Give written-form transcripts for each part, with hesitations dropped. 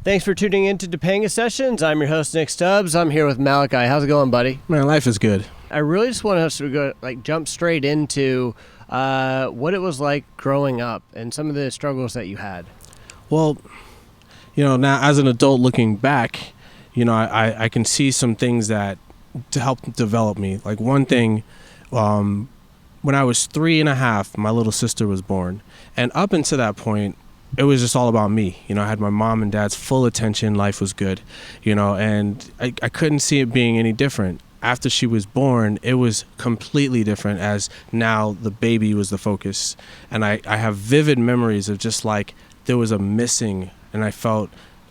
Thanks for tuning in to Topanga Sessions. I'm your host, Nick Stubbs. I'm here with Malachi. How's it going, buddy? Man, life is good. I really just want us to go, jump straight into what it was like growing up and some of the struggles that you had. Well, now as an adult looking back, I can see some things that to help develop me. Like one thing, when I was 3.5, my little sister was born. And up until that point, it was just all about me. I had my mom and dad's full attention. Life was good, and I couldn't see it being any different. After she was born, it was completely different, as now the baby was the focus. And I have vivid memories of just like there was a missing, and I felt,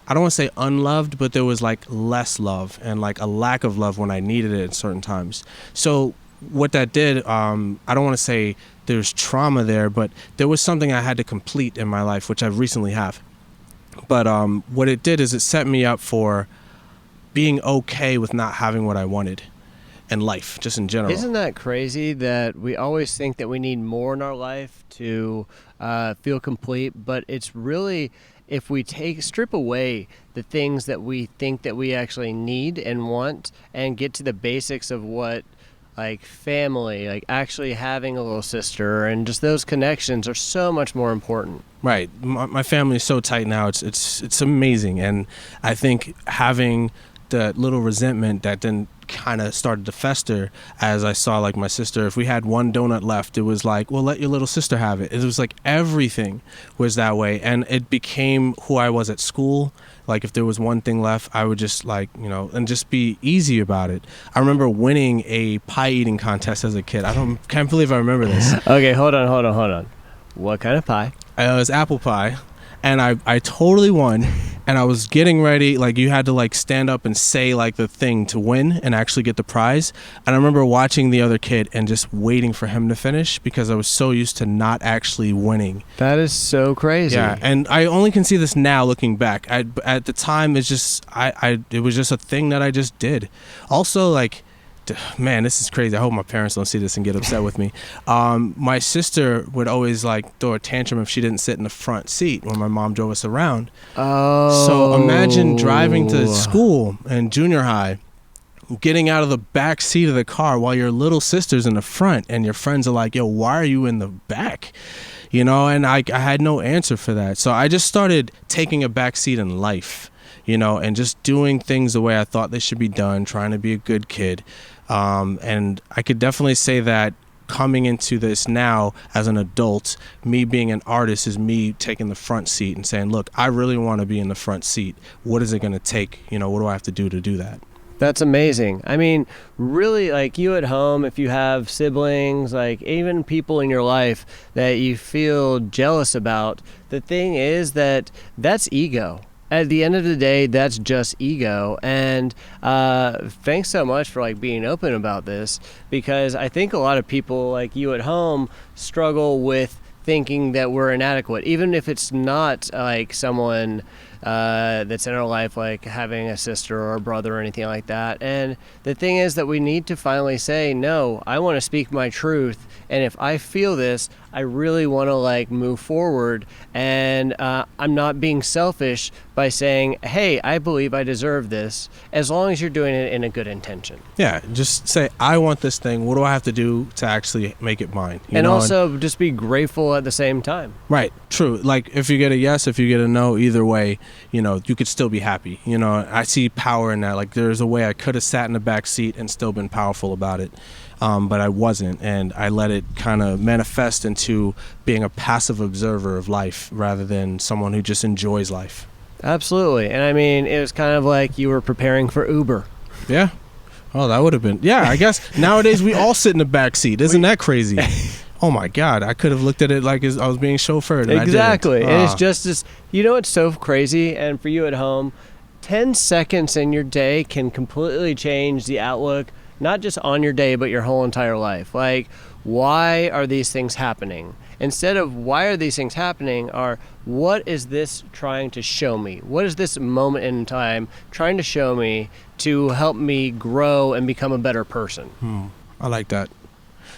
I don't want to say unloved, but there was like less love and like a lack of love when I needed it at certain times. So what that did, I don't want to say there's trauma there, but there was something I had to complete in my life, which I recently have. But what it did is it set me up for being okay with not having what I wanted in life, just in general. Isn't that crazy that we always think that we need more in our life to feel complete? But it's really, if we strip away the things that we think that we actually need and want and get to the basics of what, like family, like actually having a little sister, and just those connections are so much more important. Right. My family is so tight now. It's amazing. And I think having the little resentment that then kind of started to fester as I saw like my sister, if we had one donut left, it was like, well, let your little sister have it. It was like everything was that way. And it became who I was at school. Like if there was one thing left, I would just like, and just be easy about it. I remember winning a pie eating contest as a kid. Can't believe I remember this. Okay, hold on. What kind of pie? It was apple pie. And I totally won, and I was getting ready, like you had to like stand up and say like the thing to win and actually get the prize. And I remember watching the other kid and just waiting for him to finish because I was so used to not actually winning. That is so crazy. Yeah, and I only can see this now looking back. At the time, it's just, it was just a thing that I just did. Also, like, man, this is crazy. I hope my parents don't see this and get upset with me. My sister would always like throw a tantrum if she didn't sit in the front seat when my mom drove us around. Oh. So imagine driving to school in junior high, getting out of the back seat of the car while your little sister's in the front, and your friends are like, yo, why are you in the back? And I had no answer for that. So I just started taking a back seat in life, and just doing things the way I thought they should be done, trying to be a good kid. And I could definitely say that coming into this now as an adult, me being an artist is me taking the front seat and saying, look, I really want to be in the front seat. What is it going to take? What do I have to do that? That's amazing. I mean, really, like you at home, if you have siblings, like even people in your life that you feel jealous about, the thing is that's ego. At the end of the day, that's just ego. And thanks so much for like being open about this, because I think a lot of people like you at home struggle with thinking that we're inadequate, even if it's not like someone that's in our life, like having a sister or a brother or anything like that. And the thing is that we need to finally say, no, I want to speak my truth. And if I feel this, I really want to like move forward. And I'm not being selfish by saying, hey, I believe I deserve this, as long as you're doing it in a good intention. Yeah, just say, I want this thing. What do I have to do to actually make it mine? Also just be grateful at the same time. Right, true. Like if you get a yes, if you get a no, either way, you could still be happy. I see power in that. Like there's a way I could have sat in the back seat and still been powerful about it. But I wasn't, and I let it kind of manifest into being a passive observer of life rather than someone who just enjoys life. Absolutely. And I mean, it was kind of like you were preparing for Uber. Yeah. Oh, that would have been. Yeah, I guess nowadays we all sit in the back seat. Isn't that crazy? Oh my God, I could have looked at it like I was being chauffeured. And exactly. And it's just this, it's so crazy. And for you at home, 10 seconds in your day can completely change the outlook, not just on your day, but your whole entire life. Like, why are these things happening? Instead of why are these things happening, are what is this trying to show me? What is this moment in time trying to show me to help me grow and become a better person? I like that.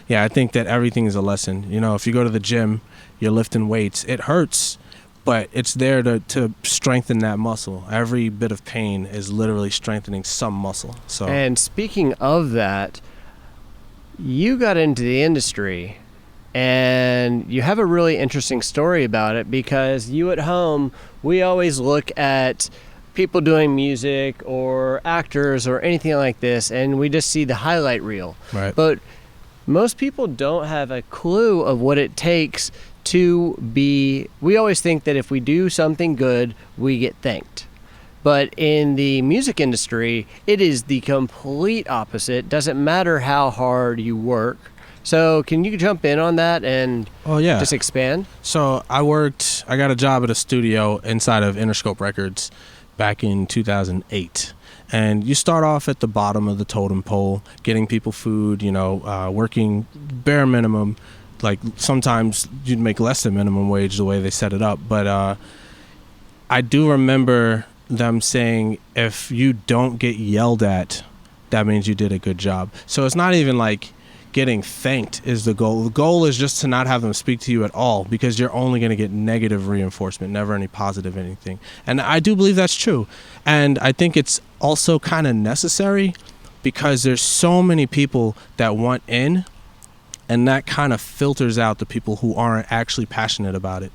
Yeah, I think that everything is a lesson. If you go to the gym, you're lifting weights. It hurts, but it's there to strengthen that muscle. Every bit of pain is literally strengthening some muscle. So, and speaking of that, you got into the industry and you have a really interesting story about it, because you at home, we always look at people doing music or actors or anything like this, and we just see the highlight reel. right. But most people don't have a clue of what it takes to be. We always think that if we do something good, we get thanked. But in the music industry, it is the complete opposite. Doesn't matter how hard you work. So can you jump in on that and just expand? So I got a job at a studio inside of Interscope Records back in 2008. And you start off at the bottom of the totem pole, getting people food, working bare minimum. Like sometimes you'd make less than minimum wage the way they set it up. But I do remember them saying, if you don't get yelled at, that means you did a good job. So it's not even like getting thanked is the goal. The goal is just to not have them speak to you at all, because you're only going to get negative reinforcement, never any positive anything. And I do believe that's true. And I think it's also kind of necessary, because there's so many people that want in, and that kind of filters out the people who aren't actually passionate about it.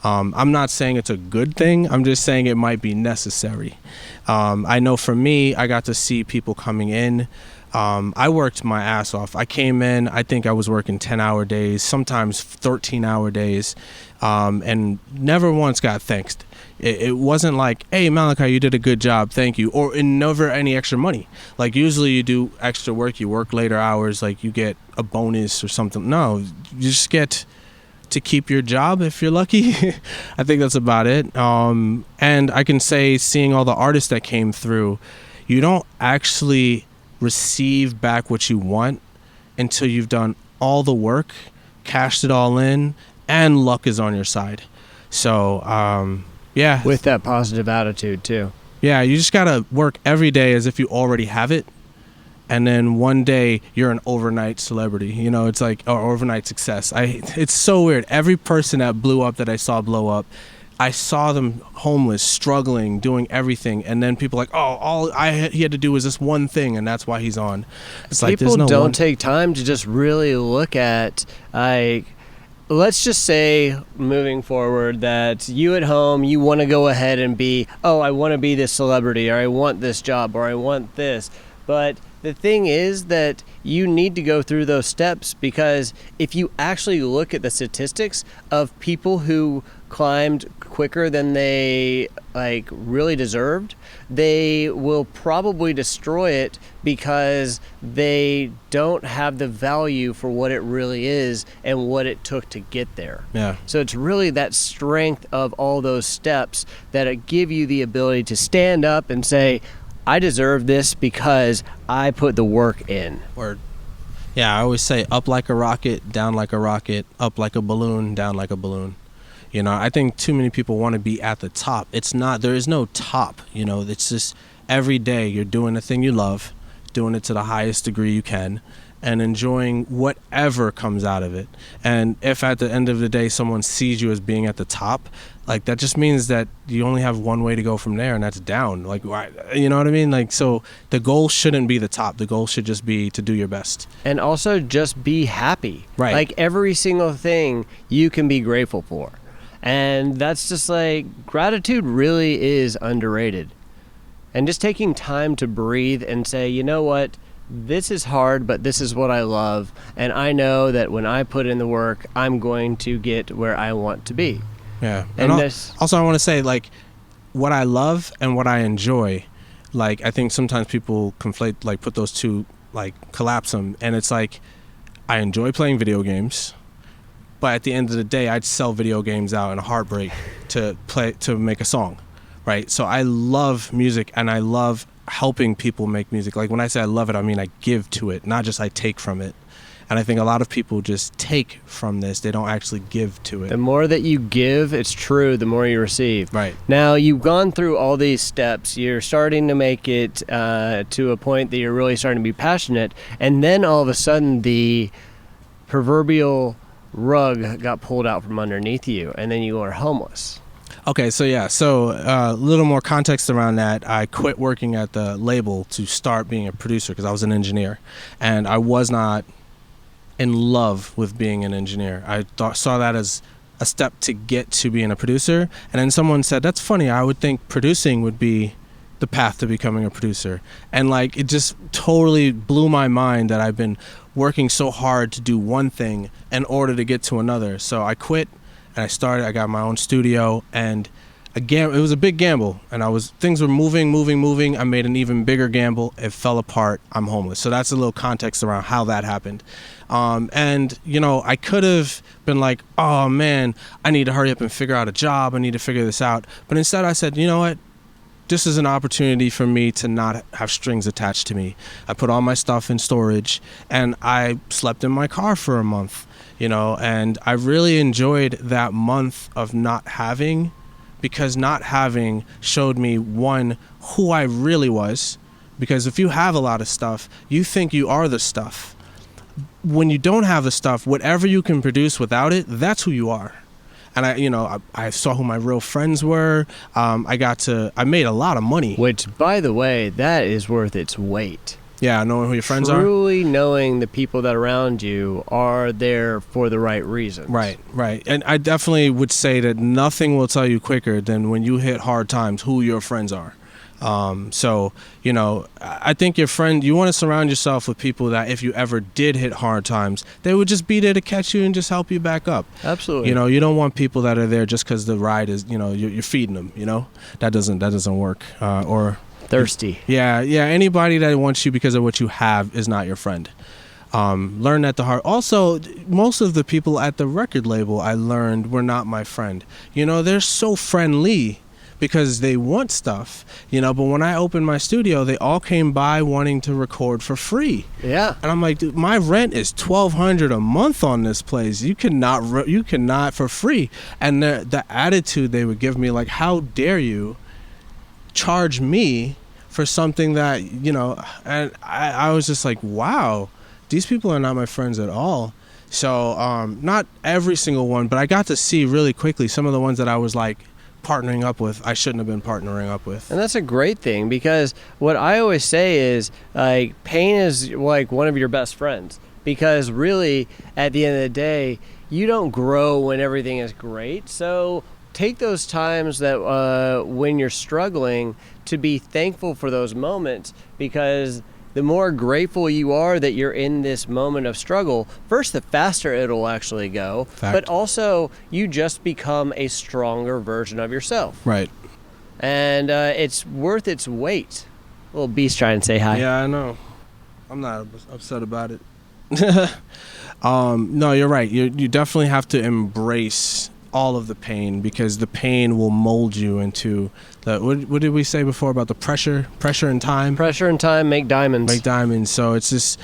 I'm not saying it's a good thing. I'm just saying it might be necessary. I know for me, I got to see people coming in. I worked my ass off. I came in, I think I was working 10-hour days, sometimes 13-hour days, and never once got thanked. It wasn't like, hey, Malachi, you did a good job, thank you, or never any extra money. Like usually you do extra work, you work later hours, like you get a bonus or something. No, you just get to keep your job if you're lucky. I think that's about it. And I can say, seeing all the artists that came through, you don't actually receive back what you want until you've done all the work, cashed it all in, and luck is on your side. So with that positive attitude too. Yeah, you just gotta work every day as if you already have it, and then one day you're an overnight celebrity. It's like, or overnight success. It's so weird. Every person that blew up that I saw blow up, I saw them homeless, struggling, doing everything, and then people are like, oh, all he had to do was this one thing, and that's why he's on. It's like, people don't take time to just really look at, like, let's just say moving forward that you at home, you want to go ahead and be, oh, I want to be this celebrity, or I want this job, or I want this. But the thing is that you need to go through those steps, because if you actually look at the statistics of people who climbed quicker than they really deserved, they will probably destroy it because they don't have the value for what it really is and what it took to get there. Yeah. So it's really that strength of all those steps that give you the ability to stand up and say, I deserve this because I put the work in. Word. Yeah, I always say, up like a rocket, down like a rocket, up like a balloon, down like a balloon. I think too many people want to be at the top. There is no top, it's just every day you're doing the thing you love, doing it to the highest degree you can, and enjoying whatever comes out of it. And if at the end of the day someone sees you as being at the top, like, that just means that you only have one way to go from there, and that's down. Like, you know what I mean? Like, so the goal shouldn't be the top. The goal should just be to do your best. And also just be happy. Right. Like, every single thing you can be grateful for. And that's just like, gratitude really is underrated. And just taking time to breathe and say, you know what? This is hard, but this is what I love. And I know that when I put in the work, I'm going to get where I want to be. Yeah. And also I want to say, like, what I love and what I enjoy, like, I think sometimes people conflate, like, put those two, like, collapse them. And it's like, I enjoy playing video games, but at the end of the day, I'd sell video games out in a heartbreak to make a song, right? So I love music, and I love helping people make music. Like, when I say I love it, I mean I give to it, not just I take from it. And I think a lot of people just take from this. They don't actually give to it. The more that you give, it's true, the more you receive. Right. Now, you've gone through all these steps. You're starting to make it to a point that you're really starting to be passionate. And then all of a sudden, the proverbial rug got pulled out from underneath you, and then you are homeless. Okay, so yeah, so a little more context around that. I quit working at the label to start being a producer because I was an engineer, and I was not in love with being an engineer. I saw that as a step to get to being a producer, and then someone said, "That's funny. I would think producing would be the path to becoming a producer," and like it just totally blew my mind that I've been working so hard to do one thing in order to get to another. So I quit. And I got my own studio, and again, it was a big gamble, and things were moving. I made an even bigger gamble. It fell apart. I'm homeless. So that's a little context around how that happened. And, you know, I could have been like, oh man, I need to hurry up and figure out a job. I need to figure this out. But instead I said, you know what? This is an opportunity for me to not have strings attached to me. I put all my stuff in storage, and I slept in my car for a month. You know, and I really enjoyed that month of not having, because not having showed me, one, who I really was. Because if you have a lot of stuff, you think you are the stuff. When you don't have the stuff, whatever you can produce without it, that's who you are. And I saw who my real friends were. I made a lot of money. Which, by the way, that is worth its weight. Yeah, knowing who your friends are. Truly knowing the people that are around you are there for the right reasons. Right. And I definitely would say that nothing will tell you quicker than when you hit hard times who your friends are. So, you know, I think you want to surround yourself with people that if you ever did hit hard times, they would just be there to catch you and just help you back up. Absolutely. You know, you don't want people that are there just because the ride is, you know, you're feeding them, you know, that doesn't work. Or thirsty. Yeah. Anybody that wants you because of what you have is not your friend. Learn that the hard. Also, most of the people at the record label I learned were not my friend. You know, they're so friendly because they want stuff, you know, but when I opened my studio, they all came by wanting to record for free. Yeah. And I'm like, dude, my rent is $1,200 a month on this place. You cannot for free. And the attitude they would give me, like, how dare you charge me for something that, you know, and I was just like, wow, these people are not my friends at all. So not every single one, but I got to see really quickly some of the ones that I was like partnering up with, I shouldn't have been partnering up with. And that's a great thing, because what I always say is, like, pain is like one of your best friends, because really at the end of the day, you don't grow when everything is great. So take those times that when you're struggling to be thankful for those moments, because the more grateful you are that you're in this moment of struggle, first, the faster it'll actually go. Fact. But also you just become a stronger version of yourself. Right. And it's worth its weight. Little Beast trying to say hi. Yeah, I know. I'm not upset about it. No, you're right. You definitely have to embrace all of the pain, because the pain will mold you into what did we say before about the pressure and time? Pressure and time make diamonds. So it's just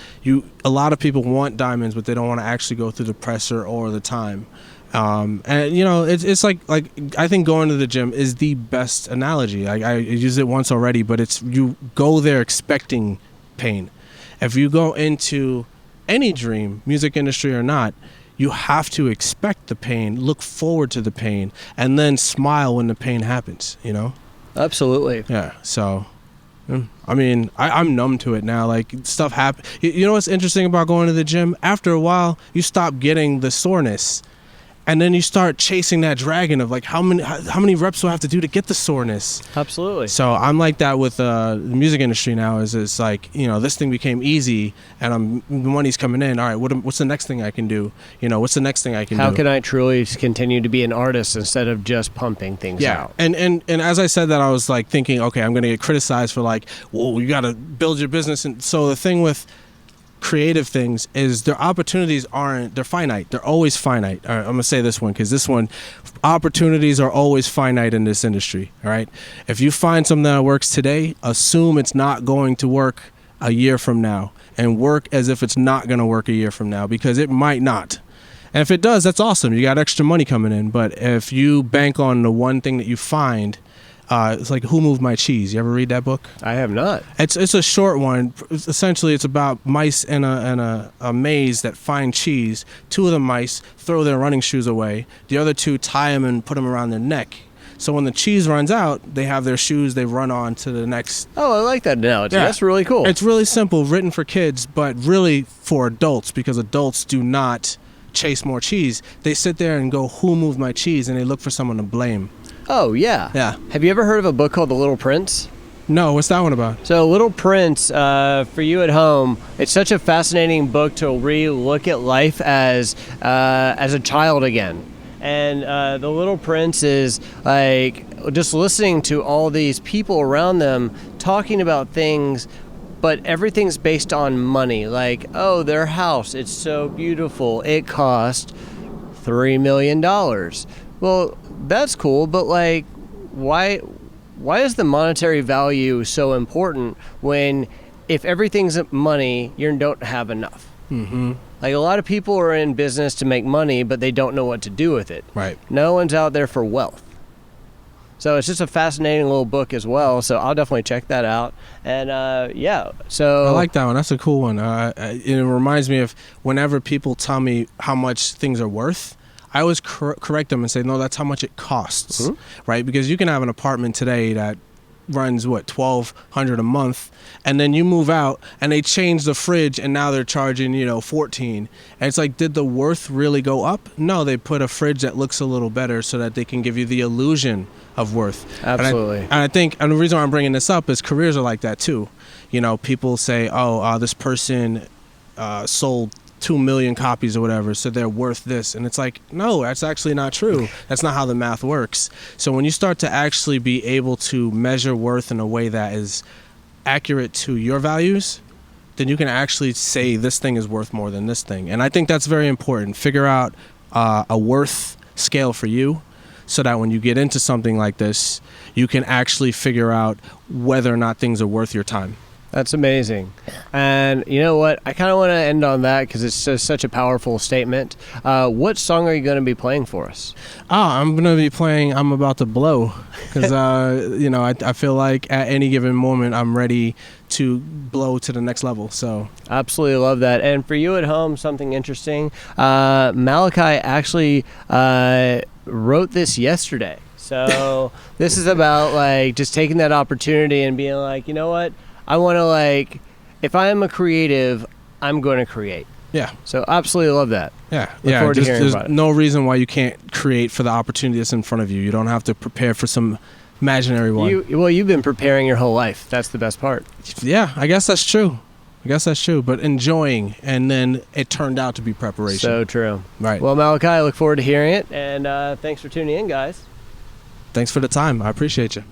a lot of people want diamonds, but they don't want to actually go through the pressure or the time. And you know, it's like I think going to the gym is the best analogy. I used it once already, but it's, you go there expecting pain. If you go into any dream, music industry or not, you have to expect the pain, look forward to the pain, and then smile when the pain happens, you know? Absolutely. Yeah, so, I mean, I'm numb to it now. Like, stuff happens. You know what's interesting about going to the gym? After a while, you stop getting the soreness. And then you start chasing that dragon of, like, how many reps do I have to do to get the soreness? Absolutely. So I'm like that with the music industry now. It's like, you know, this thing became easy, and the money's coming in. All right, what's the next thing I can do? You know, what's the next thing I can do? How can I truly continue to be an artist instead of just pumping things out? And as I said that, I was like thinking, okay, I'm going to get criticized for, like, well, you got to build your business. And so the thing with creative things is their opportunities they're finite. They're always finite. All right, I'm gonna say this one, because this one, opportunities are always finite in this industry. All right, if you find something that works today, assume it's not going to work a year from now, and work as if it's not going to work a year from now, because it might not. And if it does, that's awesome. You got extra money coming in. But if you bank on the one thing that you find, it's like Who Moved My Cheese? You ever read that book? I have not. It's a short one. Essentially, it's about mice in a maze that find cheese. Two of the mice throw their running shoes away. The other two tie them and put them around their neck. So when the cheese runs out, they have their shoes, they run on to the next. Oh, I like that analogy. Yeah. That's really cool. It's really simple, written for kids, but really for adults, because adults do not chase more cheese. They sit there and go, who moved my cheese? And they look for someone to blame. Oh, yeah. Yeah. Have you ever heard of a book called The Little Prince? No, what's that one about? So Little Prince, for you at home, it's such a fascinating book to re-look at life as a child again. And The Little Prince is like just listening to all these people around them talking about things, but everything's based on money. Like, oh, their house, it's so beautiful. It cost $3 million. Well, that's cool, but like, why is the monetary value so important when if everything's money, you don't have enough? Mm-hmm. Like, a lot of people are in business to make money, but they don't know what to do with it. Right. No one's out there for wealth. So it's just a fascinating little book as well. So I'll definitely check that out. And so I like that one. That's a cool one. It reminds me of whenever people tell me how much things are worth, I always correct them and say, no, that's how much it costs, right? Because you can have an apartment today that runs $1,200 a month, and then you move out and they change the fridge and now they're charging $14. And it's like, did the worth really go up? No, they put a fridge that looks a little better so that they can give you the illusion of worth. Absolutely. And I think, and the reason why I'm bringing this up is careers are like that too. People say, this person sold 2 million copies or whatever, so they're worth this. And it's like, no, that's actually not true. That's not how the math works. So when you start to actually be able to measure worth in a way that is accurate to your values, then you can actually say this thing is worth more than this thing. And I think that's very important. Figure out a worth scale for you, so that when you get into something like this, you can actually figure out whether or not things are worth your time. That's amazing. And you know what? I kind of want to end on that because it's just such a powerful statement. What song are you going to be playing for us? I'm going to be playing I'm About to Blow because, I feel like at any given moment I'm ready to blow to the next level. So absolutely love that. And for you at home, something interesting. Malachi actually wrote this yesterday. So this is about like just taking that opportunity and being like, you know what? I want to if I am a creative, I'm going to create. Yeah. So absolutely love that. Yeah. Look forward to hearing there's about it. No reason why you can't create for the opportunity that's in front of you. You don't have to prepare for some imaginary one. You've been preparing your whole life. That's the best part. Yeah, I guess that's true. But enjoying, and then it turned out to be preparation. So true. Right. Well, Malachi, I look forward to hearing it. And thanks for tuning in, guys. Thanks for the time. I appreciate you.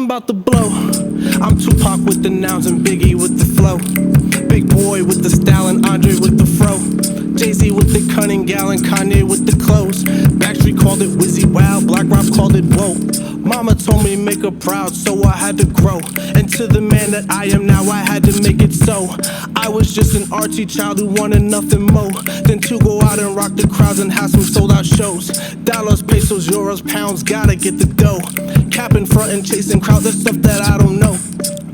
About to blow. I'm Tupac with the nouns and Biggie with the flow. Big Boy with the style and Andre with the fro. Jay-Z with the cunning gal and Kanye with the clothes. Backstreet called it Wizzy Wow, Black Rob called it whoa. Mama told me make her proud, so I had to grow. And to the man that I am now, I had to make it so. I was just an artsy child who wanted nothing more than to go out and rock the crowds and have some sold out shows. Dollars, pesos, euros, pounds, gotta get the dough. Capping front and chasing crowds, that's stuff that I don't know.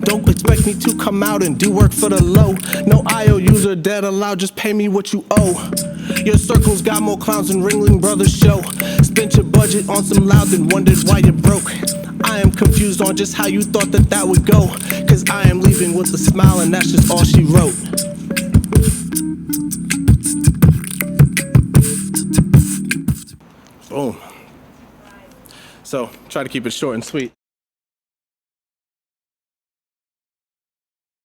Don't expect me to come out and do work for the low. No IOUs or debt allowed, just pay me what you owe. Your circle's got more clowns than Ringling Brothers show. Spent your budget on some loud and wondered why you broke. I am confused on just how you thought that would go. Cause I am leaving with a smile and that's just all she wrote. Boom. So try to keep it short and sweet.